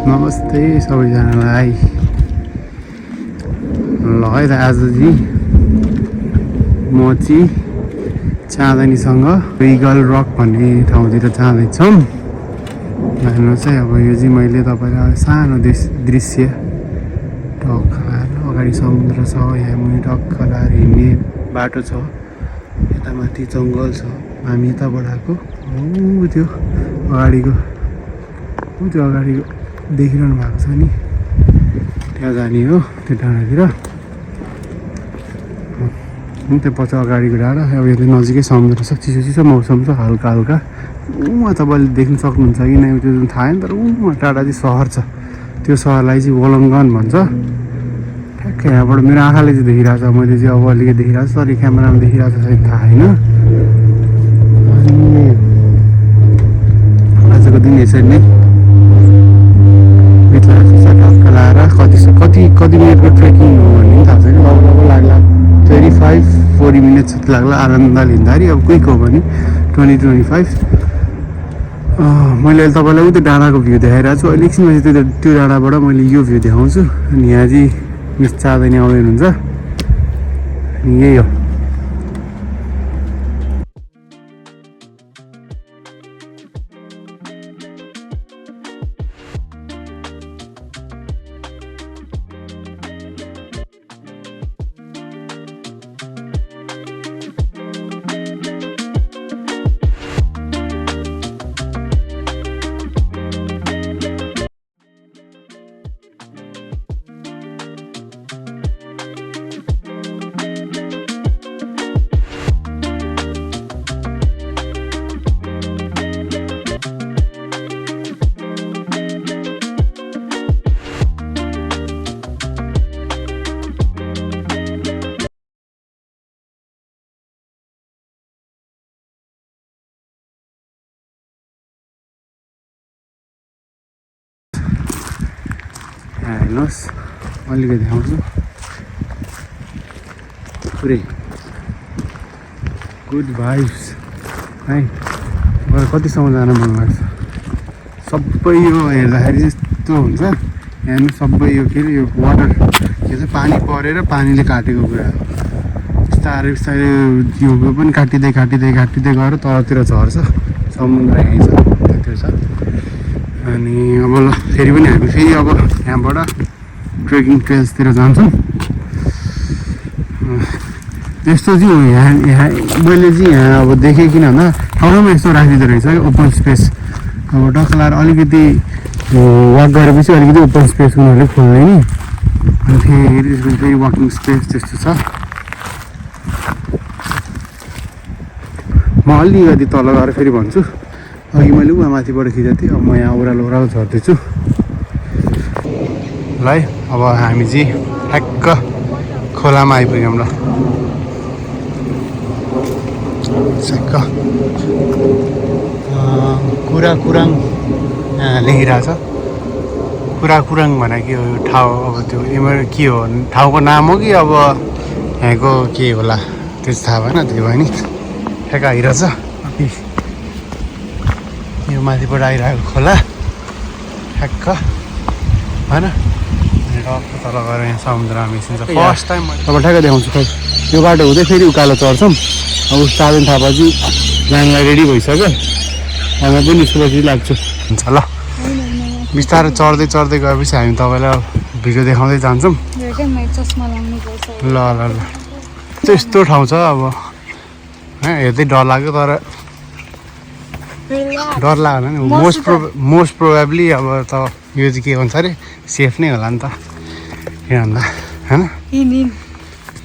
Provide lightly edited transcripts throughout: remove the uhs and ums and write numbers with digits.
नमस्ते सबैजनालाई। ल है त आज चाहिँ म चाहिँ चाँदनीसँग इगल रक भन्ने ठाउँतिर जाँदैछौँ। हेर्नुहोस् है, अब यो चाहिँ मैले तपाईँलाई सानो दृश्य टक्क लाएर अगाडि समुद्र छ, यहाँ मुनि टक्क लाएर हिँड्ने बाटो छ, यता माथि जङ्गल छ। हामी यताबाट आएको त्यो अगाडिको देखिरहनु भएको छ नि, त्यहाँ जाने हो त्यो डाँडातिर। त्यो पछि अगाडिको डाँडा। अब यो नजिकै समुद्र छ, चिसो चिसो मौसम छ, हल्का हल्का। उहाँ तपाईँले देख्न सक्नुहुन्छ कि नै त्यो थाहा छैन, तर उहाँ टाढा चाहिँ सहर छ। त्यो सहरलाई चाहिँ वोलङ्गन भन्छ। ठ्याक्कै यहाँबाट मेरो आँखाले चाहिँ देखिरहेको छ, मैले चाहिँ अब अलिकति देखिरहेको छु, तर क्यामेरामा देखिरहेको छ थाहा छैन। अनि आजको दिन यसरी नै टक्क लाएर कति मिनटको ट्रेकिङ हो भन्ने पनि थाहा छैन। लगभग लाग्ला 35-40 मिनट जति लाग्ला आनन्द लिँदाखेरि। अब क्विक हो भने 20-25। मैले अहिले तपाईँलाई उयो डाँडाको भ्यू देखाइरहेको छु। अहिले एकछिनपछि त्यो डाँडाबाट मैले यो भ्यू देखाउँछु। अनि यहाँ चाहिँ मिस चाँदनी आउँदै हुनुहुन्छ। अनि यही हो। हेर्नुहोस्, अलिकति आउँछु पुरै गुड भाइब्स है। मलाई कतिसम्म जान मन लाग्छ। सबै यो हेर्दाखेरि यस्तो हुन्छ, यहाँ सबै यो के अरे यो वाटर के चाहिँ पानी परेर पानीले काटेको कुरा हो। बिस्तारै बिस्तारै यो पनि काटिँदै गएर तलतिर झर्छ। समुद्र यहीँ छ, त्यो छ। अनि अब ल फेरि पनि हामी फेरि अब यहाँबाट ट्रेकिङ ट्रेल्सतिर जान्छौँ। यस्तो चाहिँ हो यहाँ मैले चाहिँ यहाँ अब देखेँ, किन भन्दा ठाउँमा यस्तो राखिदिँदो रहेछ कि ओपन स्पेस। अब टक्क लाएर अलिकति वाक गरेपछि अलिकति ओपन स्पेस उनीहरूले खोल्ने नि, अनि फेरि वाकिङ स्पेस त्यस्तो छ। म अलिकति तल गएर फेरि भन्छु। अघि मैले उहाँ माथिबाट खिचेको थिएँ, अब म यहाँ ओह्रालो झर्दैछु। ल है, अब हामी चाहिँ ठ्याक्क खोलामा आइपुग्यौँ। ल ठ्याक्क कुराकुराङ लेखिरहेछ। कुराकुराङ भनेको के हो ठाउँ? अब त्यो के हो, ठाउँको नाम हो कि अब यहाँको के होला त्यो चाहिँ थाहा भएन। त्यो भयो नि, ठ्याक्क आइरहेछ। यो माथिबाट आइरहेको खोला ठ्याक्क होइन। टक्क तल गएर यहाँ समुद्रमा मिसिन्छ। फर्स्ट टाइम अब ठ्याक्क देखाउँछु। खै यो बाटो हुँदै फेरि उकालो चढ्छौँ। अब चाँदनी थापाजी जानुलाई रेडी भइसक्यो। हामी पनि निस्केपछि लाग्छु हुन्छ। ल बिस्तारै चढ्दै गएपछि हामी तपाईँलाई भिडियो देखाउँदै जान्छौँ। ल ल ल त्यस्तो ठाउँ छ। अब हेर्दै डर लाग्यो, तर डर लाग्यो नि। मोस्ट प्रोबेबली अब त यो चाहिँ के भन्छ अरे सेफ नै होला नि त, के भन्दा होइन।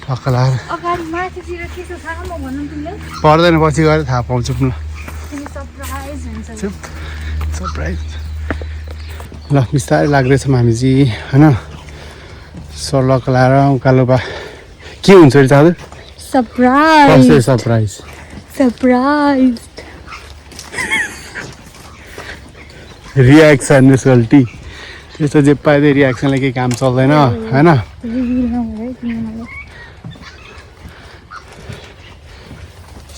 टक्क लगाएर पर्दैन, पछि गएर थाहा पाउँछु ल। सरप्राइज। ल बिस्तारै लाग्दैछौँ हामी चाहिँ होइन। सलक लाएर उकालो के हुन्छ अरे चाँदो? सरप्राइज रियाक्सन गल्ती त्यस्तो जे पाइदियो रियाक्सनले केही काम चल्दैन होइन।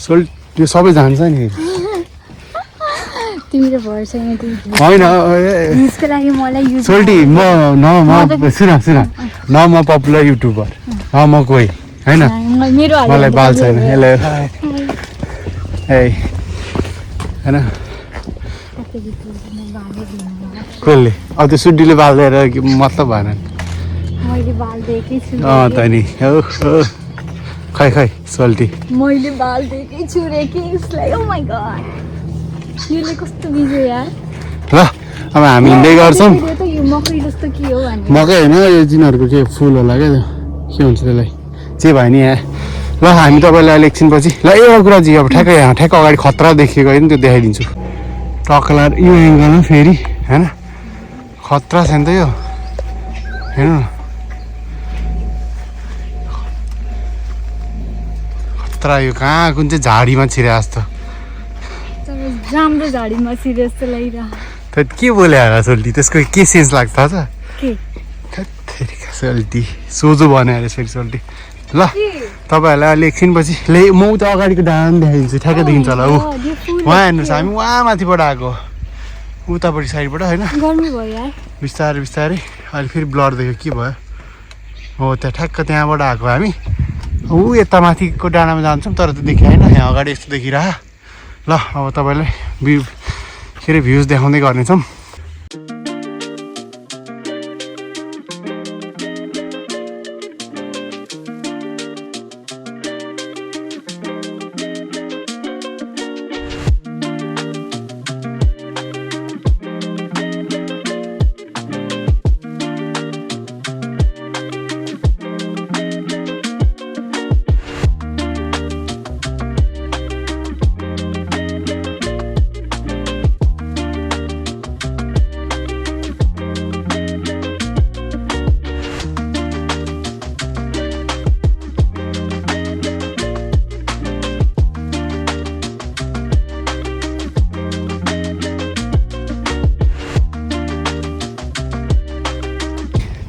सोल्ट यो सबै जान्छ नि। तिम्रो भर छैन तिमी होइन यसको लागि मलाई युज सोल्टी म सुन न म पपुलर युट्युबर न म कोही होइन मेरो मलाई बाल छैन यसले ए होइन कसले अब त्यो सुड्डीले बाल लिएर मतलब भएन मैले बाल देखेकै छु त नि खै सोल्टी मैले बाल देखेकै छु रे कि उसलाई ओ माय गॉड यसले कस्तो बिजो यार ल अब हामी हिँड्दै गर्छौँ त यो मकै जस्तो के हो भने मकै होइन यो जिनहरूको के फुल होला क्या त्यो के हुन्छ त्यसलाई जे भयो नि यहाँ ल हामी तपाईँलाई अहिले एकछिनपछि ल एउटा कुरा चाहिँ अब ठ्याक्कै यहाँ ठ्याक्क अगाडि खतरा देखेको होइन त्यो देखाइदिन्छु टक्ला यो एङ्गलमा फेरि होइन खतरा छ नि त यो हेर्नु न खतरा यो कहाँ कुन चाहिँ झाडीमा छिरे जस्तो राम्रो झाडीमा छिरे जस्तो लागिरहेको त के बोले होला सोल्टी त्यसको के सेन्स लाग्छ त के सोल्टी सोझो भन्यो अरे फेरि सोल्टी ल तपाईँहरूलाई अहिले एकछिनपछि म उता अगाडिको डाँडा देखाइदिन्छु ठ्याक्कै देखिन्छ होला ऊ उहाँ हेर्नुहोस् हामी उहाँ माथिबाट आएको उतापट्टि साइडबाट होइन गर्मी भयो यार बिस्तारै बिस्तारै अहिले फेरि ब्लर देख्यो के भयो हो त्यहाँ ठ्याक्क त्यहाँबाट आएको हामी ऊ यता माथिको डाँडामा जान्छौँ तर त्यो देखियो होइन यहाँ अगाडि यस्तो देखिरह ल अब तपाईँलाई के अरे भ्युज देखाउँदै गर्नेछौँ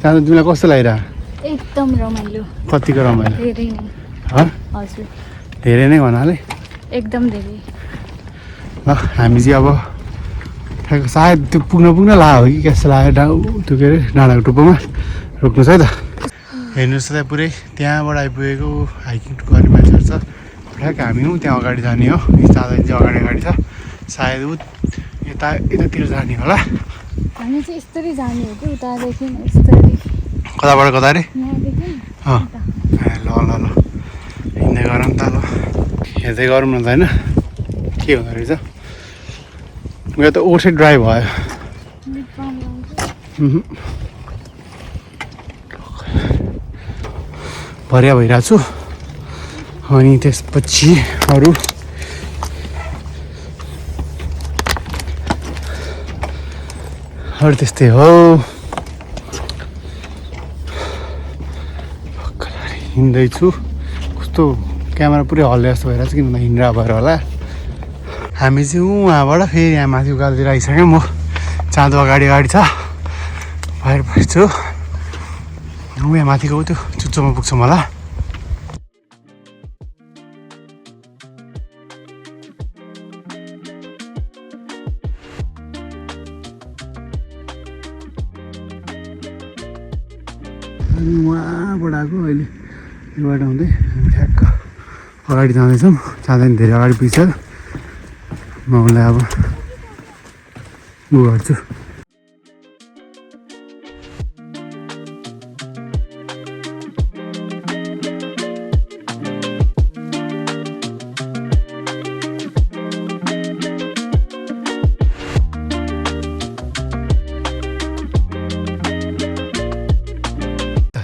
जानु तिमीलाई कस्तो लागिरहेको एकदम रमाइलो कतिको रमाइलो धेरै नै हजुर धेरै नै भन्नाले एकदम धेरै ल हामी चाहिँ अब ठ्याक्क सायद त्यो पुग्न ला हो कि कस्तो लाग्यो त्यो के अरे डाँडाको टुप्पोमा रोक्नुहोस् है त हेर्नुहोस् त पुरै त्यहाँबाट आइपुगेको हाइकिङ गर्ने मान्छेहरू छ ठ्याक्क हामी त्यहाँ अगाडि जाने हो दादा चाहिँ अगाडि छ सायद ऊ यतातिर जाने होला हामी चाहिँ यस्तरी जाने हो कि उतादेखि यस्तरी कताबाट कता अरे यहाँदेखि ल ल ल हिँड्दै गरौँ त ल हेर्दै गरौँ न त होइन के हुँदो रहेछ यो त ओर्से ड्राई भयो भरिया भइरहेको छु अनि त्यसपछि अरू त्यस्तै हो हिँड्दैछु कस्तो क्यामेरा पुरै हल्ले जस्तो भइरहेको छ किन हिँड्रा भएर होला हामी चाहिँ उहाँबाट फेरि यहाँ माथि उकालोतिर आइसक्यौँ म चाँदो अगाडि छ भएर छु यहाँ माथि गयो त्यो चुच्चोमा पुग्छौँ होला उहाँबाट आएको अहिले योबाट हुँदै हामी ठ्याक्क अगाडि जाँदैछौँ जाँदैन धेरै अगाडि पुगिसक्यो म उसलाई अब उ गर्छु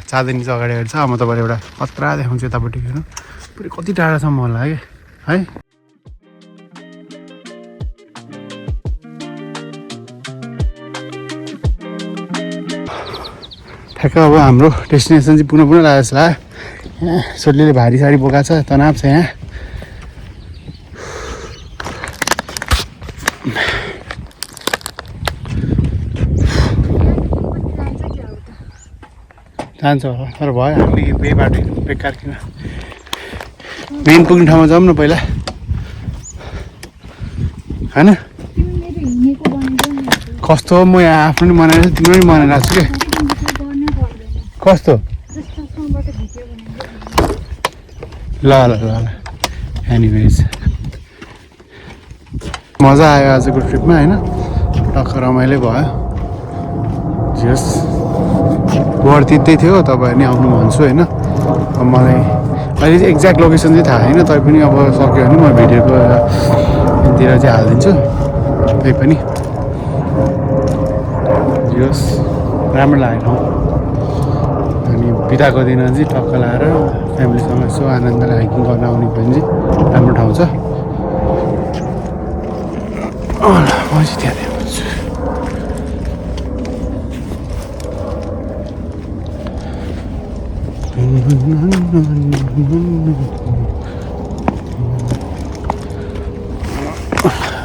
चाँदनी चाहिँ अगाडि छ म तपाईँलाई एउटा खतरा देखाउँछु यतापट्टि हेर्नु पुरै कति टाढासम्म होला है ठ्याक्क अब हाम्रो डेस्टिनेसन चाहिँ पुनः लागेको छ यहाँ सोल्टीले भारी साडी बोकाएको छ तनाव छ यहाँ जान्छ होला तर भयो हामीले बे बाटो बेकार किन मेन पुग्ने ठाउँमा जाऊँ न पहिला होइन कस्तो हो, म यहाँ आफ्नो नि बनाएर तिम्रो नि बनाइरहेको छु क्या। कस्तो ल ल ल ल एनिवेज मजा आयो आजको ट्रिपमा होइन, टक्क रमाइलो भयो। जस वर्थ इट थियो, तपाईँहरू नि आउनु भन्छु होइन। अब मलाई अहिले चाहिँ एक्ज्याक्ट लोकेसन चाहिँ थाहा छैन, तैपनि अब सक्यो भने म भिडियोको तिर चाहिँ हालिदिन्छु। त्यही पनि जस राम्रो लाग्यो अनि बिदाको दिन चाहिँ टक्क लाएर फ्यामिलीसँग यसो आनन्दले हाइकिङ गर्न आउने भने चाहिँ राम्रो ठाउँ छ। म चाहिँ त्यहाँ देखाउँछु।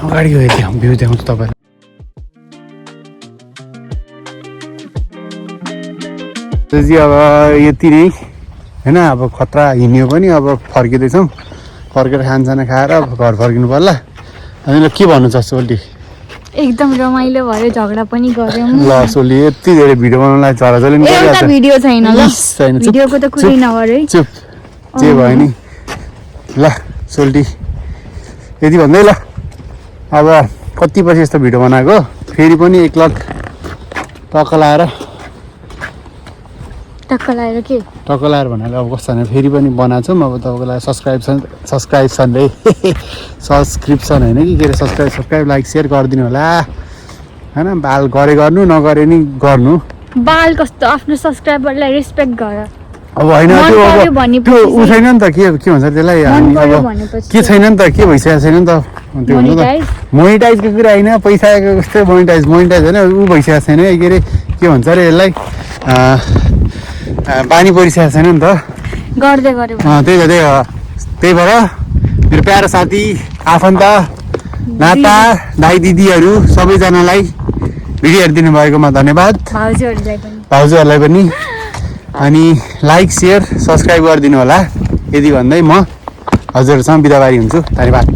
अगाडि गएर भ्यू देखाउँछु तपाईँलाई। चाहिँ अब यति नै होइन, अब खतरा हिँड्यो पनि अब फर्किँदैछौँ, फर्केर खानसाना खाएर अब घर फर्किनु पर्ला। अनि ल के भन्नु छ सोल्टी? एकदम रमाइलो भयो, झगडा पनि गऱ्यौँ। ल सोल्टी यति धेरै भिडियो बनाउनलाई झराझरी नि एउटा भिडियो छैन ल, छैन, भिडियोको त कुरै नगरे है। चुप जे भयो नि। ल सोल्टी यति भन्दै ल, अब कति पछि यस्तो भिडियो बनाएको, फेरि पनि एक लट टक्क लाएर के टक्क लाएर भन्नाले अब कस्तो भने फेरि पनि बनाएको छौँ। अब तपाईँको लागि सब्सक्रिप्सन रे सब्सक्रिप्सन होइन कि के अरे, सब्सक्राइब लाइक सेयर गरिदिनु होला होइन। बाल गरे गर्नु, नगरे नि गर्नु। बाल कस्तो, आफ्नो सब्सक्राइबरलाई रेस्पेक्ट गर। अब होइन त्यो ऊ छैन नि त, के भन्छ त्यसलाई, हामी अब के छैन नि त, के भइसकेको छैन नि त त्यो हुन्छ त। मोनिटाइजको कुरा होइन, पैसाको कस्तो मोनिटाइज होइन, ऊ भइसकेको छैन के अरे, के भन्छ अरे यसलाई, बानी परिसकेको छैन नि त। गर्दै गऱ्यो त्यही भएर मेरो प्यारो साथी, आफन्त, नाता, दाइ दिदीहरू सबैजनालाई भिडियो हेरिदिनु भएकोमा धन्यवाद। भाउजूहरूलाई पनि। अनि लाइक सेयर सब्सक्राइब गरिदिनु होला। यदि भन्दै म हजुरहरूसँग बिदाबारी हुन्छु। धन्यवाद।